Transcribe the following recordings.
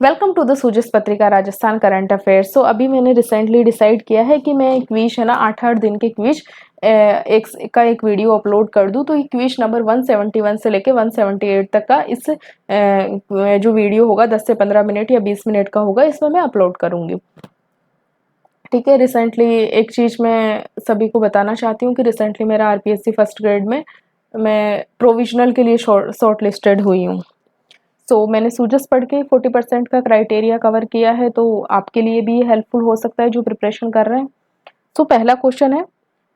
Welcome to the सूजस पत्रिका Rajasthan current affairs. सो अभी मैंने रिसेंटली डिसाइड किया है कि मैं क्विज है ना 8-8 दिन के क्विज एक वीडियो अपलोड कर दूं। तो ये क्विज नंबर 171 से लेके 178 तक का इस जो वीडियो होगा 10 से 15 मिनट या 20 मिनट का होगा, इसमें मैं अपलोड करूंगी। ठीक है। रिसेंटली एक चीज़ मैं सभी को बताना चाहती हूँ कि रिसेंटली मेरा आरपीएससी फर्स्ट ग्रेड में मैं प्रोविजनल के लिए शॉर्ट लिस्टेड हुई हूँ। सो मैंने सूजस पढ़ के 40% का क्राइटेरिया कवर किया है, तो आपके लिए भी हेल्पफुल हो सकता है जो प्रिपरेशन कर रहे हैं। सो पहला क्वेश्चन है,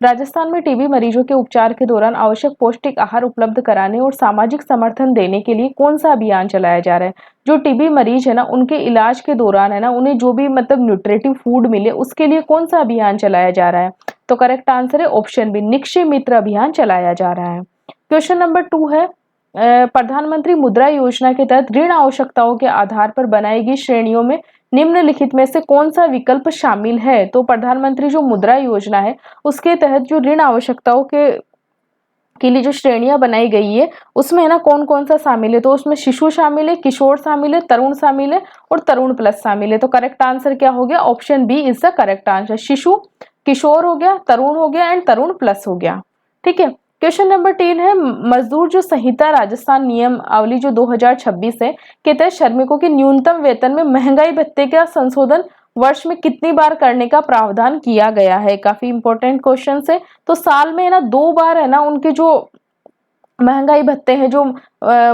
राजस्थान में टीबी मरीजों के उपचार के दौरान आवश्यक पौष्टिक आहार उपलब्ध कराने और सामाजिक समर्थन देने के लिए कौन सा अभियान चलाया जा रहा है। जो टीबी मरीज है ना, उनके इलाज के दौरान है ना, उन्हें जो भी मतलब न्यूट्रिटिव फूड मिले उसके लिए कौन सा अभियान चलाया जा रहा है। तो करेक्ट आंसर है ऑप्शन बी, निक्षय मित्र अभियान चलाया जा रहा है। क्वेश्चन नंबर 2 है, प्रधानमंत्री मुद्रा योजना के तहत ऋण आवश्यकताओं के आधार पर बनाई गई श्रेणियों में निम्नलिखित में से कौन सा विकल्प शामिल है। तो प्रधानमंत्री जो मुद्रा योजना है उसके तहत जो ऋण आवश्यकताओं के लिए जो श्रेणियां बनाई गई है उसमें है ना कौन कौन सा शामिल है। तो उसमें शिशु शामिल है, किशोर शामिल है, तरुण शामिल है और तरुण प्लस शामिल है। तो करेक्ट आंसर क्या हो गया, option B is the correct answer. शिशु, किशोर हो गया, तरुण हो गया एंड तरुण प्लस हो गया। ठीक है। क्वेश्चन नंबर 3 है, मजदूर जो संहिता राजस्थान नियमावली जो 2026 है के तहत श्रमिकों के न्यूनतम वेतन में महंगाई भत्ते का संशोधन वर्ष में कितनी बार करने का प्रावधान किया गया है। काफी इंपॉर्टेंट क्वेश्चन है। तो साल में है ना 2 बार है ना उनके जो महंगाई भत्ते हैं, जो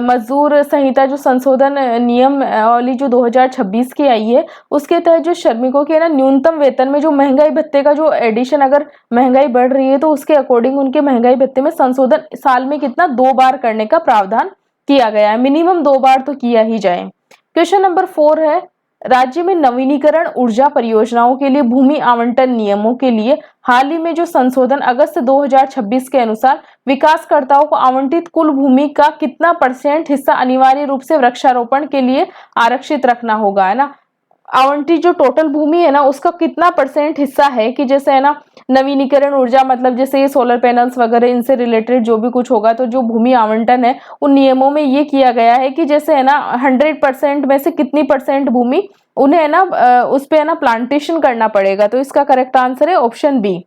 मजदूर संहिता जो संशोधन नियमावली जो 2026 की आई है उसके तहत जो श्रमिकों के ना न्यूनतम वेतन में जो महंगाई भत्ते का जो एडिशन, अगर महंगाई बढ़ रही है तो उसके अकॉर्डिंग उनके महंगाई भत्ते में संशोधन साल में कितना 2 बार करने का प्रावधान किया गया है। मिनिमम 2 बार तो किया ही जाए। क्वेश्चन नंबर 4 है, राज्य में नवीनीकरण ऊर्जा परियोजनाओं के लिए भूमि आवंटन नियमों के लिए हाल ही में जो संशोधन अगस्त 2026 के अनुसार विकासकर्ताओं को आवंटित कुल भूमि का कितना % हिस्सा अनिवार्य रूप से वृक्षारोपण के लिए आरक्षित रखना होगा, है ना। आवंटित जो टोटल भूमि है ना उसका कितना % हिस्सा है कि जैसे है ना नवीनीकरण ऊर्जा मतलब जैसे ये सोलर पैनल्स वगैरह इनसे रिलेटेड जो भी कुछ होगा, तो जो भूमि आवंटन है उन नियमों में ये किया गया है कि जैसे है ना 100% में से कितनी % भूमि उन्हें है ना उस पे है ना प्लांटेशन करना पड़ेगा। तो इसका करेक्ट आंसर है ऑप्शन बी,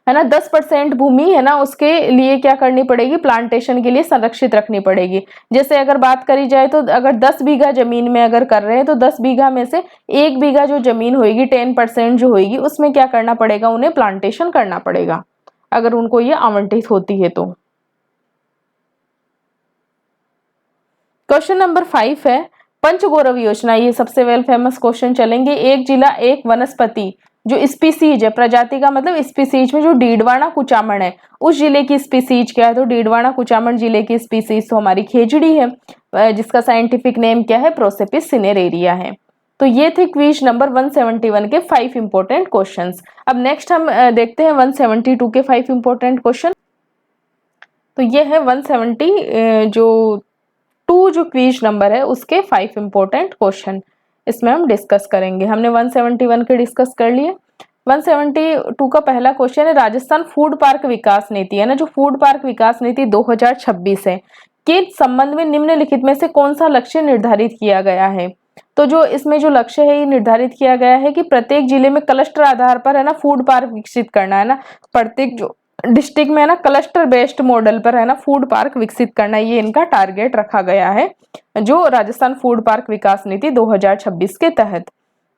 है ना 10% भूमि है ना उसके लिए क्या करनी पड़ेगी, प्लांटेशन के लिए संरक्षित रखनी पड़ेगी। जैसे अगर बात करी जाए तो अगर 10 बीघा जमीन में अगर कर रहे हैं तो 10 बीघा में से 1 बीघा जो जमीन होगी 10% जो होगी उसमें क्या करना पड़ेगा, उन्हें प्लांटेशन करना पड़ेगा अगर उनको ये आवंटित होती है तो। क्वेश्चन नंबर 5 है, पंचगौरव योजना, ये सबसे वेल फेमस क्वेश्चन चलेंगे। एक जिला एक वनस्पति जो स्पीसीज है, प्रजाति का मतलब स्पीसीज में जो डीडवाना कुचामन है उस जिले की स्पीसीज क्या है। तो डीडवाना कुचामन जिले की स्पीसीज तो हमारी खेजड़ी है जिसका साइंटिफिक नेम क्या है, प्रोसेपिस सिनेरेरिया है। तो ये थे क्विज नंबर 171 के 5 इंपॉर्टेंट क्वेश्चंस। अब नेक्स्ट हम देखते हैं 172 के 5 इंपॉर्टेंट क्वेश्चन। तो ये है 170 जो क्विज नंबर है उसके 5 इंपॉर्टेंट क्वेश्चन इसमें हम डिस्कस करेंगे। हमने 171 के डिस्कस कर लिए। 172 का पहला क्वेश्चन है, राजस्थान फूड पार्क विकास नीति, है ना, जो फूड पार्क विकास नीति 2026 है के संबंध में निम्नलिखित में से कौन सा लक्ष्य निर्धारित किया गया है। तो जो इसमें जो लक्ष्य है ये निर्धारित किया गया है कि प्रत्येक जिले में क्लस्टर आधार पर है ना फूड पार्क विकसित करना, है ना, प्रत्येक जो डिस्ट्रिक्ट में है ना क्लस्टर बेस्ड मॉडल पर है ना फूड पार्क विकसित करना, ये इनका टारगेट रखा गया है जो राजस्थान फूड पार्क विकास नीति 2026 के तहत।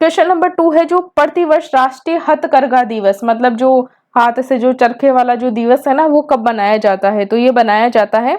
क्वेश्चन नंबर 2 है, जो प्रतिवर्ष राष्ट्रीय हथकरघा दिवस मतलब जो हाथ से जो चरखे वाला जो दिवस है ना वो कब बनाया जाता है। तो ये बनाया जाता है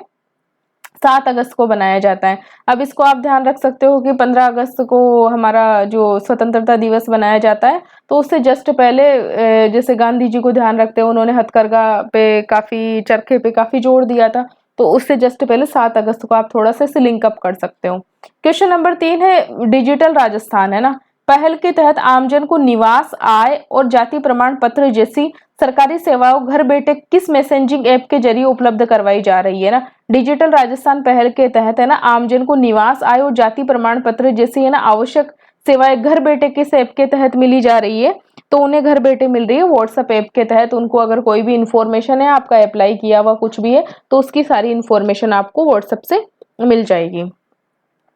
7 अगस्त को बनाया जाता है। अब इसको आप ध्यान रख सकते हो कि 15 अगस्त को हमारा जो स्वतंत्रता दिवस बनाया जाता है, तो उससे जस्ट पहले जैसे गांधी जी को ध्यान रखते हैं, उन्होंने हथकरघा पे काफी, चरखे पे काफी जोर दिया था, तो उससे जस्ट पहले 7 अगस्त को आप थोड़ा सा इसे लिंकअप कर सकते हो। क्वेश्चन नंबर 3 है, डिजिटल राजस्थान, है ना, पहल के तहत आमजन को निवास, आय और जाति प्रमाण पत्र जैसी सरकारी सेवाओं घर बैठे किस मैसेजिंग ऐप के जरिए उपलब्ध करवाई जा रही है ना। डिजिटल राजस्थान पहल के तहत है ना आमजन को निवास, आय और जाति प्रमाण पत्र जैसी है ना आवश्यक सेवाएं घर बैठे किस ऐप के तहत मिली जा रही है। तो उन्हें घर बैठे मिल रही है व्हाट्सएप ऐप के तहत। उनको अगर कोई भी इंफॉर्मेशन है, आपका अप्लाई किया हुआ कुछ भी है, तो उसकी सारी इंफॉर्मेशन आपको व्हाट्सएप से मिल जाएगी,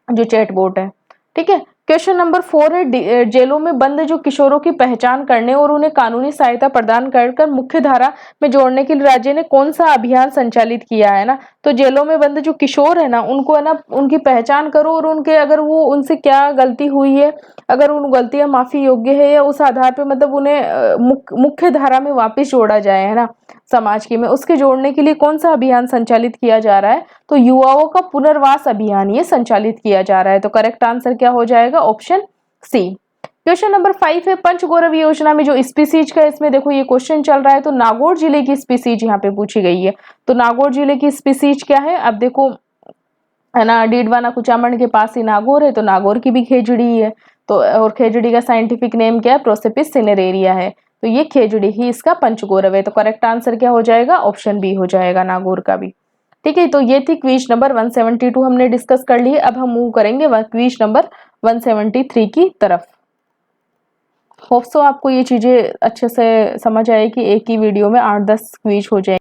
जो चैटबॉट है। ठीक है। क्वेश्चन नंबर 4 है जेलों में बंद जो किशोरों की पहचान करने और उन्हें कानूनी सहायता प्रदान कर मुख्य धारा में जोड़ने के लिए राज्य ने कौन सा अभियान संचालित किया है ना। तो जेलों में बंद जो किशोर है ना, उनको है ना उनकी पहचान करो और उनके अगर वो उनसे क्या गलती हुई है, अगर उन गलतियां माफी योग्य है या उस आधार पे मतलब उन्हें मुख्य धारा में वापस जोड़ा जाए है ना समाज की में, उसके जोड़ने के लिए कौन सा अभियान संचालित किया जा रहा है। तो युवाओं का पुनर्वास अभियान ये संचालित किया जा रहा है। तो करेक्ट आंसर क्या हो जाएगा, ऑप्शन सी। क्वेश्चन नंबर 5 है पंचगौरव योजना में जो स्पीसीज का, इसमें देखो ये क्वेश्चन चल रहा है तो नागौर जिले की स्पीसीज यहाँ पे पूछी गई है। तो नागौर जिले की स्पीसीज क्या है, अब देखो है ना, डीडवाना कुचामन के पास ही नागौर है, तो नागौर की भी खेजड़ी है। तो और खेजड़ी का साइंटिफिक नेम क्या है, प्रोसेपिस सिनेरेरिया है। तो ये खेजड़ी ही इसका पंचगौरव है। तो करेक्ट आंसर क्या हो जाएगा, ऑप्शन बी हो जाएगा, नागौर का भी। ठीक है, तो ये थी क्विज नंबर 172 हमने डिस्कस कर ली। अब हम मूव करेंगे क्विज नंबर 173 की तरफ। होप सो आपको ये चीजें अच्छे से समझ आए कि एक ही वीडियो में 8-10 क्विज हो जाए।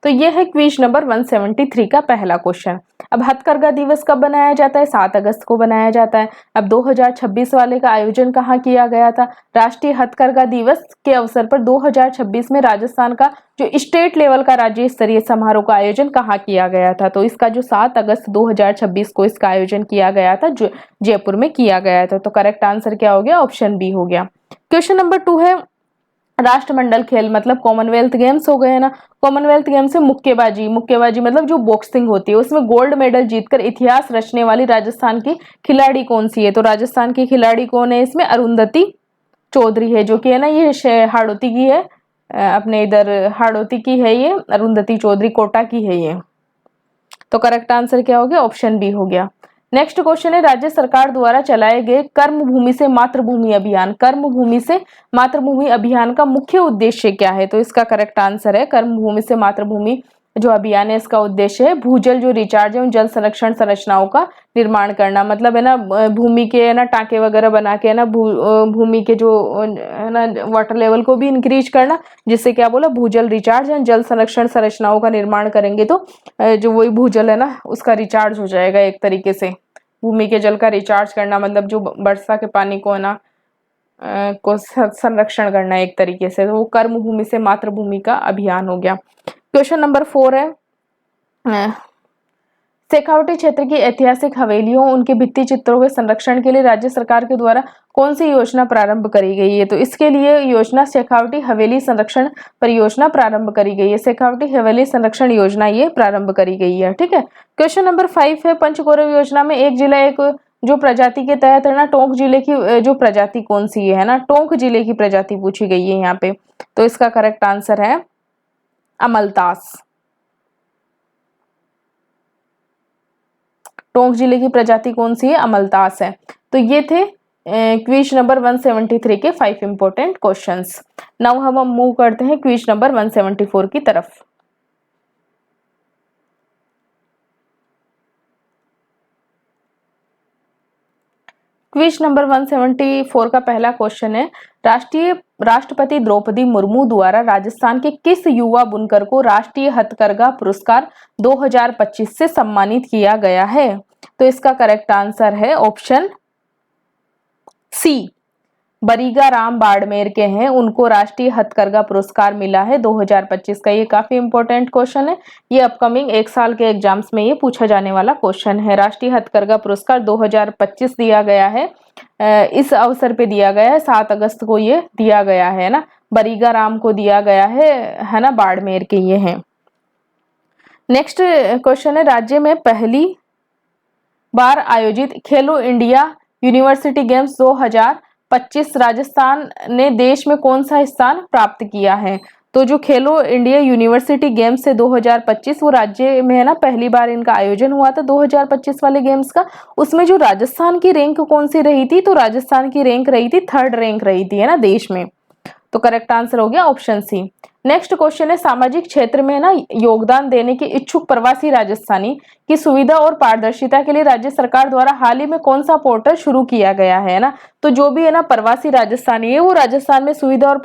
तो ये है क्विज नंबर 173 का पहला क्वेश्चन। अब हथकरघा दिवस कब बनाया जाता है, 7 अगस्त को बनाया जाता है। अब 2026 वाले का आयोजन कहाँ किया गया था, राष्ट्रीय हथकरघा दिवस के अवसर पर 2026 में राजस्थान का जो स्टेट लेवल का राज्य स्तरीय समारोह का आयोजन कहाँ किया गया था। तो इसका जो 7 अगस्त 2026 को इसका आयोजन किया गया था, जो जयपुर में किया गया था। तो करेक्ट आंसर क्या हो गया, ऑप्शन बी हो गया। क्वेश्चन नंबर 2 है राष्ट्रमंडल खेल मतलब कॉमनवेल्थ गेम्स हो गए ना। कॉमनवेल्थ गेम्स से मुक्केबाजी, मुक्केबाजी मतलब जो बॉक्सिंग होती है उसमें गोल्ड मेडल जीतकर इतिहास रचने वाली राजस्थान की खिलाड़ी कौन सी है। तो राजस्थान की खिलाड़ी कौन है, इसमें अरुंधति चौधरी है, जो कि है ना ये हाड़ौती की है, अपने इधर हाड़ौती की है ये अरुंधति चौधरी, कोटा की है ये। तो करेक्ट आंसर क्या हो गया, ऑप्शन बी हो गया। नेक्स्ट क्वेश्चन है राज्य सरकार द्वारा चलाए गए कर्मभूमि से मातृभूमि अभियान, कर्मभूमि से मातृभूमि अभियान का मुख्य उद्देश्य क्या है। तो इसका करेक्ट आंसर है कर्मभूमि से मातृभूमि जो अभियान है इसका उद्देश्य है भूजल जो रिचार्ज है उन जल संरक्षण संरचनाओं का निर्माण करना। मतलब है ना भूमि के है ना टाँके वगैरह बना के है ना भूमि के जो है ना वाटर लेवल को भी इंक्रीज करना, जिससे क्या बोला भूजल रिचार्ज है, जल संरक्षण संरचनाओं का निर्माण करेंगे तो जो वही भूजल है ना उसका रिचार्ज हो जाएगा एक तरीके से। भूमि के जल का रिचार्ज करना मतलब जो वर्षा के पानी को है ना को संरक्षण करना एक तरीके से, तो वो कर्म भूमि से मातृभूमि का अभियान हो गया। क्वेश्चन नंबर 4 है शेखावटी क्षेत्र की ऐतिहासिक हवेलियों उनके भित्ति चित्रों के संरक्षण के लिए राज्य सरकार के द्वारा कौन सी योजना प्रारंभ करी गई है। तो इसके लिए योजना शेखावटी हवेली संरक्षण परियोजना प्रारंभ करी गई है। शेखावटी हवेली संरक्षण योजना ये प्रारंभ करी गई है। ठीक है, क्वेश्चन नंबर 5 है पंचगौरव योजना में एक जिला एक जो प्रजाति के तहत है ना टोंक जिले की जो प्रजाति कौन सी है ना, टोंक जिले की प्रजाति पूछी गई है यहाँ पे। तो इसका करेक्ट आंसर है अमलतास। टोंक जिले की प्रजाति कौन सी है, अमलतास है। तो ये थे क्विज नंबर 173 के 5 इंपॉर्टेंट क्वेश्चंस। नाउ हम मूव करते हैं क्विज नंबर 174 की तरफ। क्विज नंबर 174 का पहला क्वेश्चन है राष्ट्रपति द्रौपदी मुर्मू द्वारा राजस्थान के किस युवा बुनकर को राष्ट्रीय हथकरघा पुरस्कार 2025 से सम्मानित किया गया है। तो इसका करेक्ट आंसर है ऑप्शन सी, बरीगा राम बाड़मेर के हैं, उनको राष्ट्रीय हथकरघा पुरस्कार मिला है 2025 का। ये काफी इंपॉर्टेंट क्वेश्चन है, ये अपकमिंग एक साल के एग्जाम्स में ये पूछा जाने वाला क्वेश्चन है। राष्ट्रीय हथकरघा पुरस्कार 2025 दिया गया है, इस अवसर पे दिया गया है, 7 अगस्त को ये दिया गया है ना, बरीगा राम को दिया गया है ना, बाड़मेर के ये हैं। नेक्स्ट क्वेश्चन है राज्य में पहली बार आयोजित खेलो इंडिया यूनिवर्सिटी गेम्स 2025 राजस्थान ने देश में कौन सा स्थान प्राप्त किया है। तो जो खेलो इंडिया यूनिवर्सिटी गेम्स से 2025 वो राज्य में है ना पहली बार इनका आयोजन हुआ था 2025 वाले गेम्स का। उसमें जो राजस्थान की रैंक कौन सी रही थी, तो राजस्थान की रैंक रही थी 3rd रैंक रही थी है ना देश में। तो करेक्ट आंसर हो गया ऑप्शन सी। नेक्स्ट क्वेश्चन है सामाजिक क्षेत्र में ना योगदान देने के इच्छुक प्रवासी राजस्थानी की सुविधा और पारदर्शिता के लिए राज्य सरकार द्वारा हाल ही में कौन सा पोर्टल शुरू किया गया है ना। तो जो भी है ना प्रवासी राजस्थानी है वो राजस्थान में सुविधा और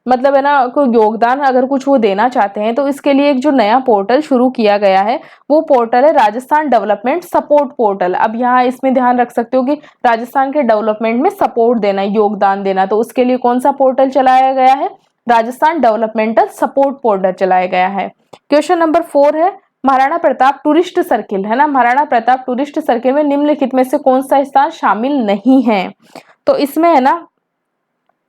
मतलब है ना कोई योगदान अगर कुछ वो देना चाहते हैं तो इसके लिए एक जो नया पोर्टल शुरू किया गया है वो पोर्टल है राजस्थान डेवलपमेंट सपोर्ट पोर्टल। अब यहाँ इसमें ध्यान रख सकते हो कि राजस्थान के डेवलपमेंट में सपोर्ट देना, योगदान देना, तो उसके लिए कौन सा पोर्टल चलाया गया है? राजस्थान डेवलपमेंटल सपोर्ट पोर्टल चलाया गया है। क्वेश्चन नंबर 4 है महाराणा प्रताप टूरिस्ट सर्किल, है ना, महाराणा प्रताप टूरिस्ट सर्किल में निम्नलिखित में से कौन सा स्थान शामिल नहीं है? तो इसमें है ना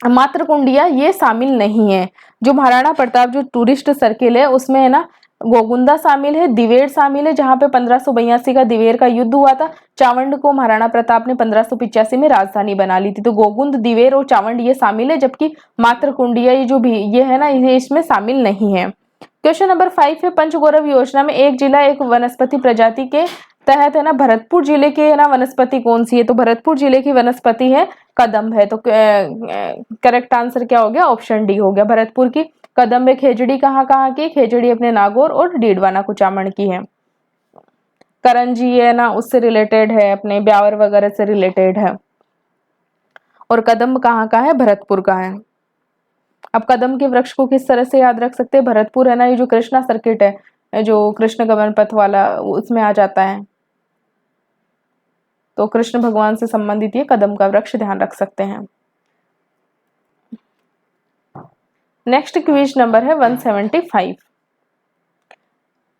मातृकुंडिया ये शामिल नहीं है। जो महाराणा प्रताप जो टूरिस्ट सर्किल है उसमें है ना गोगुंदा शामिल है, दिवेर शामिल है जहां पे 1582 का दिवेर का युद्ध हुआ था। चावंड को महाराणा प्रताप ने 1585 में राजधानी बना ली थी। तो गोगुंद, दिवेर और चावंड ये शामिल है, जबकि मातृकुंडिया ये जो भी ये है ना ये इसमें शामिल नहीं है। क्वेश्चन नंबर 5 है पंचगौरव योजना में एक जिला एक वनस्पति प्रजाति के तहत है ना भरतपुर जिले के है ना वनस्पति कौन सी है? तो भरतपुर जिले की वनस्पति है कदम्ब है। तो करेक्ट आंसर क्या हो गया? ऑप्शन डी हो गया। भरतपुर की कदम्ब है। खेजड़ी कहाँ की? खेजड़ी अपने नागौर और डीडवाना कुचामन की है। करंजी है ना उससे रिलेटेड है, अपने ब्यावर वगैरह से रिलेटेड है। और कदम्ब कहाँ का है? भरतपुर का है। अब कदम के वृक्ष को किस तरह से याद रख सकते हैं? भरतपुर है ना ये जो कृष्णा सर्किट है जो कृष्ण गमन पथ वाला उसमें आ जाता है, तो कृष्ण भगवान से संबंधित ये कदम का वृक्ष ध्यान रख सकते हैं। नेक्स्ट क्विज नंबर है 175।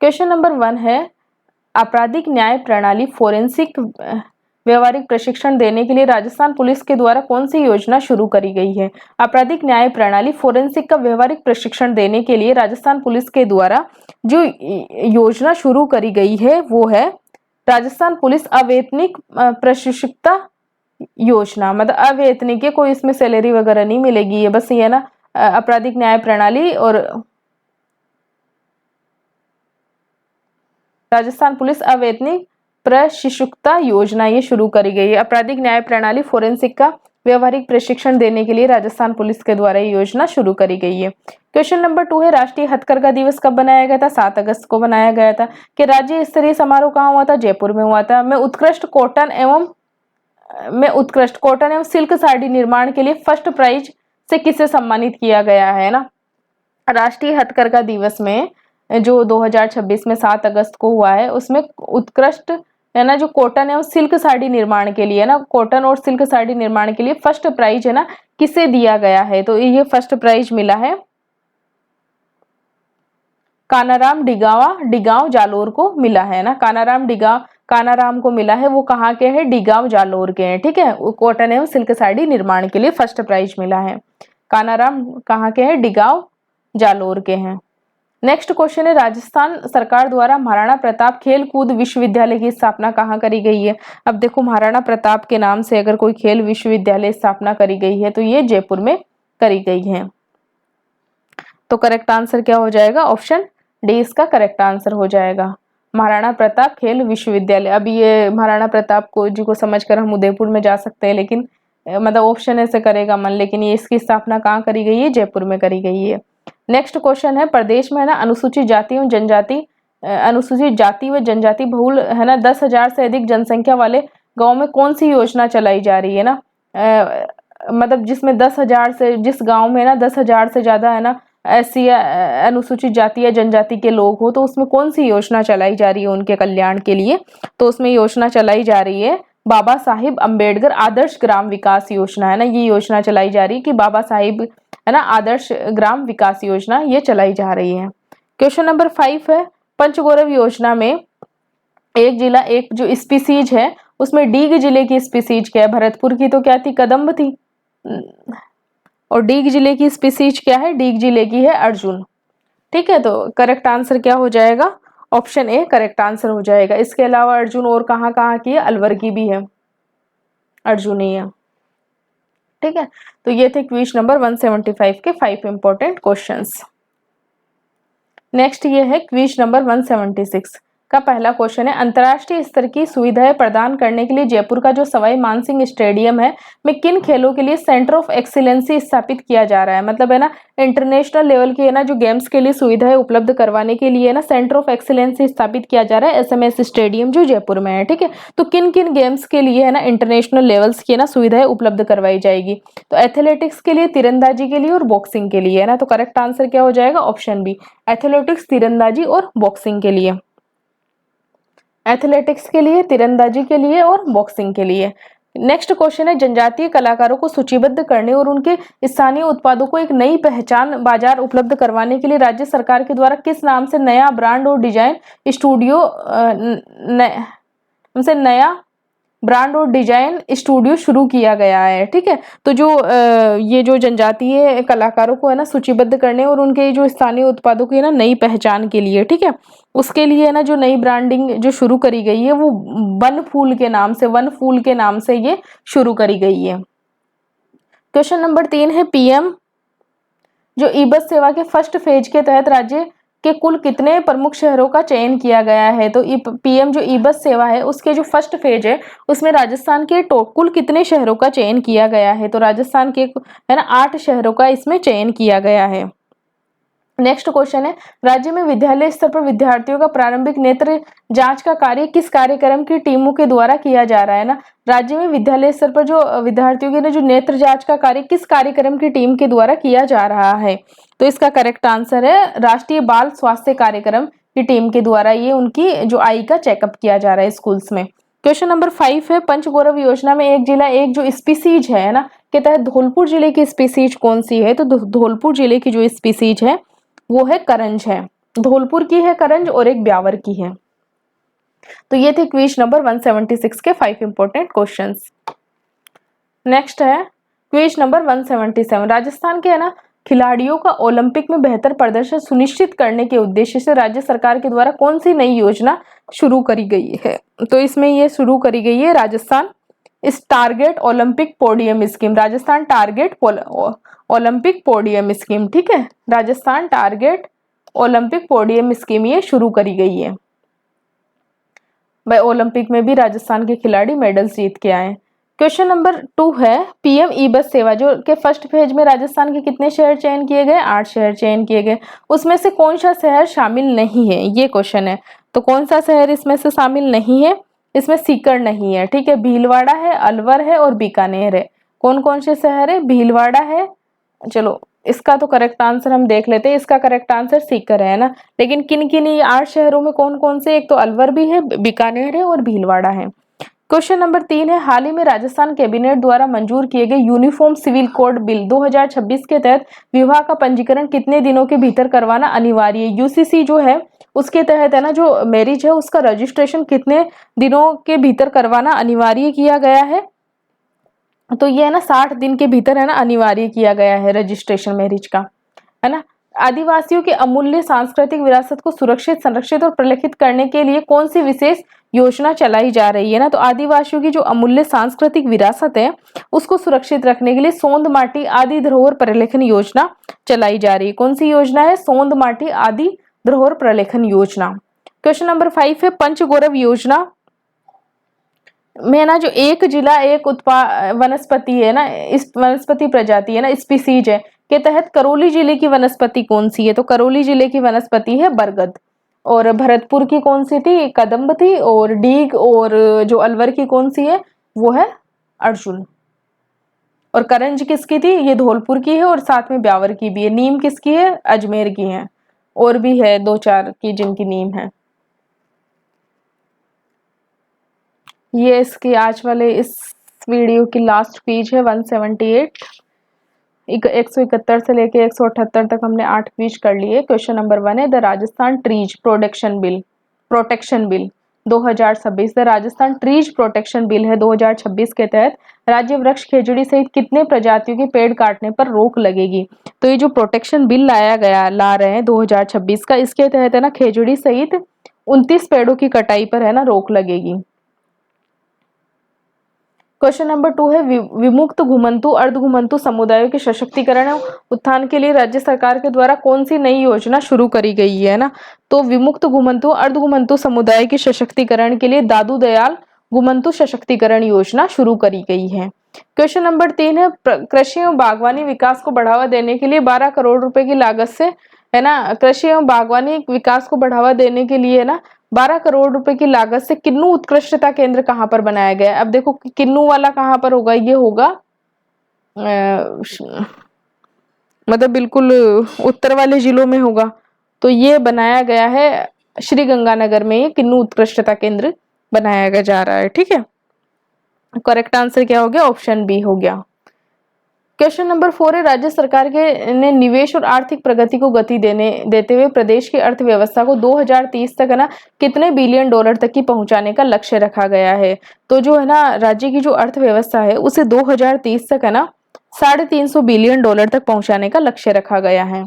क्वेश्चन नंबर 1 है आपराधिक न्याय प्रणाली फोरेंसिक व्यवहारिक प्रशिक्षण देने के लिए राजस्थान पुलिस के द्वारा कौन सी योजना शुरू करी गई है? आपराधिक न्याय प्रणाली फोरेंसिक का व्यवहारिक प्रशिक्षण देने के लिए राजस्थान पुलिस के द्वारा जो योजना शुरू करी गई है वो है राजस्थान पुलिस अवैतनिक प्रशिक्षिता योजना। मतलब अवैतनिक है, कोई इसमें सैलरी वगैरह नहीं मिलेगी, ये बस ये है ना आपराधिक न्याय प्रणाली और राजस्थान पुलिस अवैतनिक प्रशिक्षुता योजना ये शुरू करी गई है। आपराधिक न्याय प्रणाली फोरेंसिक का व्यवहारिक प्रशिक्षण देने के लिए राजस्थान पुलिस के द्वारा ये योजना शुरू करी गई है। क्वेश्चन नंबर 2 है राष्ट्रीय हथकरघा दिवस कब बनाया गया था? 7 अगस्त को बनाया गया था। कि राज्य स्तरीय समारोह कहाँ हुआ था? जयपुर में हुआ था। में उत्कृष्ट कॉटन एवं सिल्क साड़ी निर्माण के लिए फर्स्ट प्राइज से किसे सम्मानित किया गया है ना? राष्ट्रीय हथकरघा दिवस में जो 2026 में 7 अगस्त को हुआ है उसमें उत्कृष्ट है ना जो कॉटन एवं सिल्क साड़ी निर्माण के लिए ना कॉटन और सिल्क साड़ी निर्माण के लिए फर्स्ट प्राइज है ना किसे दिया गया है? तो ये फर्स्ट प्राइज मिला है कानाराम डिगांव जालोर को मिला है ना। कानाराम को मिला है, वो कहाँ के हैं? डिगांव जालोर के हैं। ठीक है, कॉटन एवं सिल्क साड़ी निर्माण के लिए फर्स्ट प्राइज मिला है। कानाराम कहाँ के हैं? डिगांव जालोर के हैं। नेक्स्ट क्वेश्चन है राजस्थान सरकार द्वारा महाराणा प्रताप खेल कूद विश्वविद्यालय की स्थापना कहाँ करी गई है? अब देखो महाराणा प्रताप के नाम से अगर कोई खेल विश्वविद्यालय स्थापना करी गई है तो ये जयपुर में करी गई है। तो करेक्ट आंसर क्या हो जाएगा? ऑप्शन डी इसका करेक्ट आंसर हो जाएगा, महाराणा प्रताप खेल विश्वविद्यालय। अब ये महाराणा प्रताप को जी को समझकर हम उदयपुर में जा सकते हैं, लेकिन मतलब ऑप्शन ऐसे करेगा मन, लेकिन ये इसकी स्थापना कहाँ करी गई है? जयपुर में करी गई है। नेक्स्ट क्वेश्चन है प्रदेश में है ना अनुसूचित जाति एवं जनजाति बहुल है ना 10,000 से अधिक जनसंख्या वाले गांव में कौन सी योजना चलाई जा रही है ना? मतलब जिसमें 10,000 से जिस गांव में ना 10,000 से ज्यादा है ना ऐसी अनुसूचित जाति या जनजाति के लोग हो, तो उसमें कौन सी योजना चलाई जा रही है उनके कल्याण के लिए? तो उसमें योजना चलाई जा रही है बाबा साहिब अम्बेडकर आदर्श ग्राम विकास योजना, है ना। ये योजना चलाई जा रही है कि बाबा साहिब है ना आदर्श ग्राम विकास योजना ये चलाई जा रही है। क्वेश्चन नंबर 5 है पंचगौरव योजना में एक जिला एक जो स्पीसीज है उसमें डीग जिले की स्पीसीज क्या है? भरतपुर की तो क्या थी? कदम्ब थी। और डीग जिले की स्पीसीज क्या है? डीग जिले की है अर्जुन। ठीक है, तो करेक्ट आंसर क्या हो जाएगा? ऑप्शन ए करेक्ट आंसर हो जाएगा। इसके अलावा अर्जुन और कहाँ कहाँ की है? अलवर की भी है, अर्जुन ही है। ठीक है, तो ये थे क्विज नंबर 175 के 5 इंपॉर्टेंट क्वेश्चंस। नेक्स्ट ये है क्विज नंबर 176 का पहला क्वेश्चन है, अंतर्राष्ट्रीय स्तर की सुविधाएं प्रदान करने के लिए जयपुर का जो सवाई मानसिंह स्टेडियम है में किन खेलों के लिए सेंटर ऑफ एक्सीलेंसी स्थापित किया जा रहा है। मतलब है ना इंटरनेशनल लेवल की है ना जो गेम्स के लिए सुविधाएं उपलब्ध करवाने के लिए है ना सेंटर ऑफ एक्सीलेंसी स्थापित किया जा रहा है एसएमएस स्टेडियम जो जयपुर में है। ठीक है, तो किन किन गेम्स के लिए है ना इंटरनेशनल लेवल्स की है ना सुविधाएं उपलब्ध करवाई जाएगी। तो एथलेटिक्स के लिए, तीरंदाजी के लिए और बॉक्सिंग के लिए है ना। तो करेक्ट आंसर क्या हो जाएगा, ऑप्शन बी, एथलेटिक्स, तीरंदाजी और बॉक्सिंग के लिए। एथलेटिक्स के लिए, तीरंदाजी के लिए और बॉक्सिंग के लिए। नेक्स्ट क्वेश्चन है, जनजातीय कलाकारों को सूचीबद्ध करने और उनके स्थानीय उत्पादों को एक नई पहचान बाजार उपलब्ध करवाने के लिए राज्य सरकार के द्वारा किस नाम से नया ब्रांड और डिजाइन स्टूडियो नया ब्रांड और डिजाइन स्टूडियो शुरू किया गया है। ठीक है, तो जो ये जो जनजातीय कलाकारों को है ना सूचीबद्ध करने और उनके जो स्थानीय उत्पादों की है ना नई पहचान के लिए, ठीक है, उसके लिए है ना जो नई ब्रांडिंग जो शुरू करी गई है वो वन फूल के नाम से ये शुरू करी गई है। क्वेश्चन नंबर 3 है, पीएम जो ई बस सेवा के फर्स्ट फेज के तहत राज्य के कुल कितने प्रमुख शहरों का चयन किया गया है। तो पीएम जो ई बस सेवा है उसके जो फर्स्ट फेज है उसमें राजस्थान के कुल कितने शहरों का चयन किया गया है। तो राजस्थान के है ना 8 शहरों का इसमें चयन किया गया है। नेक्स्ट क्वेश्चन है, राज्य में विद्यालय स्तर पर विद्यार्थियों का प्रारंभिक नेत्र जांच का कार्य किस कार्यक्रम की टीमों के द्वारा किया जा रहा है ना। राज्य में विद्यालय स्तर पर जो विद्यार्थियों के जो नेत्र जांच का कार्य किस कार्यक्रम की टीम के द्वारा किया जा रहा है। तो इसका करेक्ट आंसर है राष्ट्रीय बाल स्वास्थ्य कार्यक्रम की टीम के द्वारा ये उनकी जो आई का चेकअप किया जा रहा है स्कूल्स में। क्वेश्चन नंबर 5 है, पंचगौरव योजना में एक जिला एक जो स्पीसीज है ना के तहत धौलपुर जिले की स्पीसीज कौन सी है। तो धौलपुर जिले की जो स्पीसीज है वो है करंज है। धौलपुर की है करंज और एक ब्यावर की है। तो ये थे क्विज नंबर 176 के 5 इंपॉर्टेंट क्वेश्चंस। नेक्स्ट है क्विज नंबर 177, राजस्थान के है ना खिलाड़ियों का ओलंपिक में बेहतर प्रदर्शन सुनिश्चित करने के उद्देश्य से राज्य सरकार के द्वारा कौन सी नई योजना शुरू करी गई है। तो इसमें ये शुरू करी गई है राजस्थान इस target Olympic podium scheme, Rajasthan target Olympic podium scheme. ठीक है, Rajasthan target Olympic podium scheme ये शुरू करी गई है। भाई ओलंपिक में भी राजस्थान के खिलाड़ी मेडल्स जीत के आए। क्वेश्चन नंबर 2 है, पीएम ई बस सेवा जो के फर्स्ट फेज में राजस्थान के कितने शहर चयन किए गए, 8 शहर चयन किए गए। उसमें से कौन सा शहर शामिल नहीं है, ये क्वेश्चन है। तो कौन सा शहर इसमें से शामिल नहीं है, इसमें सीकर नहीं है। ठीक है, भीलवाड़ा है, अलवर है और बीकानेर है। कौन कौन से शहर है, भीलवाड़ा है, चलो इसका तो करेक्ट आंसर हम देख लेते हैं, इसका करेक्ट आंसर सीकर है ना। लेकिन किन किन ये 8 शहरों में कौन कौन से, एक तो अलवर भी है, बीकानेर है और भीलवाड़ा है। क्वेश्चन नंबर 3 है, हाल ही में राजस्थान कैबिनेट द्वारा मंजूर किए गए यूनिफॉर्म सिविल कोड बिल 2026 के तहत विवाह का पंजीकरण कितने दिनों के भीतर करवाना अनिवार्य है। यूसीसी जो है उसके तहत है ना जो मैरिज है उसका रजिस्ट्रेशन कितने दिनों के भीतर करवाना अनिवार्य किया गया है। तो ये है ना 60 दिन के भीतर है ना अनिवार्य किया गया है रजिस्ट्रेशन मैरिज का, है ना। आदिवासियों के अमूल्य सांस्कृतिक विरासत को सुरक्षित, संरक्षित और प्रलेखित करने के लिए कौन सी विशेष योजना चलाई जा रही है ना। तो आदिवासियों की जो अमूल्य सांस्कृतिक विरासत है उसको सुरक्षित रखने के लिए सोंद माटी आदि धरोहर प्रलेखन योजना चलाई जा रही है। कौन सी योजना है, सोंद माटी आदि धरोहर प्रलेखन योजना। क्वेश्चन नंबर 5 है, पंचगौरव योजना में ना जो एक जिला एक वनस्पति है ना, इस वनस्पति प्रजाति है ना स्पीसीज है के तहत करौली जिले की वनस्पति कौन सी है। तो करौली जिले की वनस्पति है बरगद। और भरतपुर की कौन सी थी, कदम्ब थी। और डीग और जो अलवर की कौन सी है वो है अर्जुन। और करंज किसकी थी, ये धौलपुर की है और साथ में ब्यावर की भी है। नीम किसकी है, अजमेर की है। और भी है 2-4 की जिनकी नीम है। ये इसकी आज वाले इस वीडियो की लास्ट क्विज है 178। 171 से लेके 178 तक हमने 8 क्विज कर लिए। क्वेश्चन नंबर 1 है, the Rajasthan trees protection bill 2026। The Rajasthan trees protection bill है 2026 के तहत राज्य वृक्ष खेजड़ी सहित कितने प्रजातियों के पेड़ काटने पर रोक लगेगी। तो ये जो प्रोटेक्शन बिल ला रहे हैं 2026 का, इसके तहत है ना खेजड़ी सहित 29 पेड़ों की कटाई पर है ना रोक लगेगी। क्वेश्चन नंबर 2 है विमुक्त घुमंतु अर्ध घुमंतु समुदायों के सशक्तिकरण एवं उत्थान के लिए राज्य सरकार के द्वारा कौन सी नई योजना शुरू करी गई है ना। तो विमुक्त घुमंतु अर्ध घुमंतु समुदाय के सशक्तिकरण के लिए दादू दयाल घुमंतु सशक्तिकरण योजना शुरू करी गई है। क्वेश्चन नंबर 3 है कृषि एवं बागवानी विकास को बढ़ावा देने के लिए 12 करोड़ रुपए की लागत से है ना, कृषि एवं बागवानी विकास को बढ़ावा देने के लिए है ना 12 करोड़ रुपए की लागत से किन्नू उत्कृष्टता केंद्र कहाँ पर बनाया गया है। अब देखो किन्नू वाला कहाँ पर होगा, ये होगा मतलब बिल्कुल उत्तर वाले जिलों में होगा। तो ये बनाया गया है श्री गंगानगर में, ये किन्नू उत्कृष्टता केंद्र बनाया जा रहा है। ठीक है, करेक्ट आंसर क्या हो गया, ऑप्शन बी हो गया। क्वेश्चन नंबर 4 है राज्य सरकार के ने निवेश और आर्थिक प्रगति को गति देते हुए प्रदेश की अर्थव्यवस्था को 2030 तक है ना कितने बिलियन डॉलर तक की पहुंचाने का लक्ष्य रखा गया है। तो जो है ना राज्य की जो अर्थव्यवस्था है उसे 2030 तक है ना 350 बिलियन डॉलर तक पहुंचाने का लक्ष्य रखा गया है।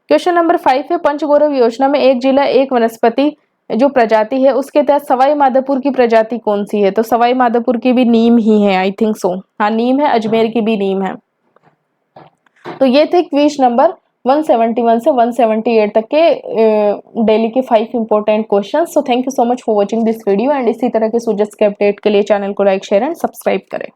क्वेश्चन नंबर 5 है पंचगौरव योजना में एक जिला एक वनस्पति जो प्रजाति है उसके तहत सवाई माधोपुर की प्रजाति कौन सी है। तो सवाई माधोपुर की भी नीम ही है, आई थिंक सो, हाँ नीम है, अजमेर की भी नीम है। तो ये थे क्विज नंबर 171 से 178 तक के डेली के 5 important questions. So thank you so much for watching this video and इसी तरह के सुजेस्ट के अपडेट के लिए चैनल को लाइक शेयर एंड सब्सक्राइब करें।